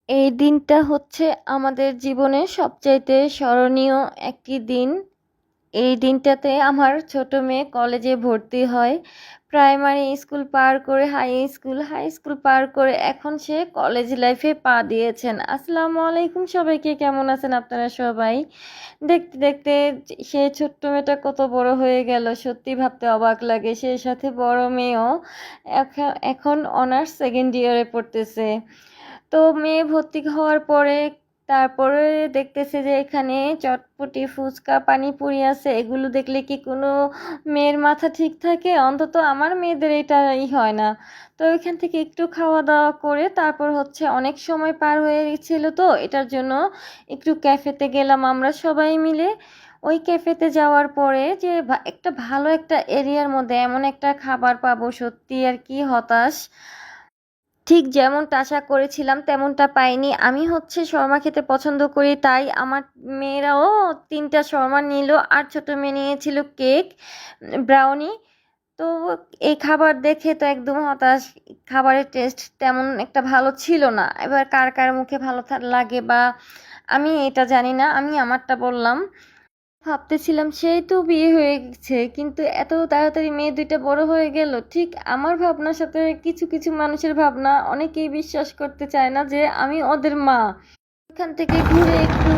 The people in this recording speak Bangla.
এই দিনটা হচ্ছে আমাদের জীবনের সবচাইতে স্মরণীয় একটি দিন। এই দিনটাতে আমার ছোট মেয়ে কলেজে ভর্তি হয়। প্রাইমারি স্কুল পার করে হাই স্কুল পার করে এখন সে কলেজ লাইফে পা দিয়েছেন। আসসালামু আলাইকুম সবাইকে, কেমন আছেন আপনারা সবাই? দেখতে দেখতে সে ছোট্ট মেয়েটা কত বড় হয়ে গেল, সত্যি ভাবতে অবাক লাগে। সেই সাথে বড় মেয়েও এখন অনার্স সেকেন্ড ইয়ারে পড়তেছে। তো মেয়ে ভর্তি হওয়ার পরে তারপরে দেখতেছে যে এখানে চটপটি ফুচকা পানিপুরি আছে, এগুলো দেখলে কি কোনো মেয়ের মাথা ঠিক থাকে? অন্তত আমার মেয়েদের এটাই হয় না। তো এখান থেকে একটু খাওয়া দাওয়া করে তারপর হচ্ছে অনেক সময় পার হয়ে গেছিল, তো এটার জন্য একটু ক্যাফেতে গেলাম আমরা সবাই মিলে। ওই ক্যাফেতে যাওয়ার পরে যে একটা ভালো একটা এরিয়ার মধ্যে এমন একটা খাবার পাবো, সত্যি আর কি হতাশ। ঠিক যেমনটা আশা করেছিলাম তেমনটা পাইনি। আমি হচ্ছে শর্মা খেতে পছন্দ করি, তাই আমার মেয়েরাও ৩টা শর্মা নিল, আর ছোট মেয়ে নিয়েছিল কেক, ব্রাউনি। তো এই খাবার দেখে তো একদম হতাশ। খাবারের টেস্ট তেমন একটা ভালো ছিল না। এবার কার কার মুখে ভালো লাগে বা আমি এটা জানি না, আমি আমারটা বললাম। ভাবতেছিলাম সেই তো বিয়ে হয়ে গেছে, কিন্তু এত তাড়াতাড়ি মেয়ে দুইটা বড় হয়ে গেল। ঠিক আমার ভাবনার সাথে কিছু কিছু মানুষের ভাবনা, অনেকেই বিশ্বাস করতে চায় না যে আমি ওদের মা। এখান থেকে ঘুরে একটু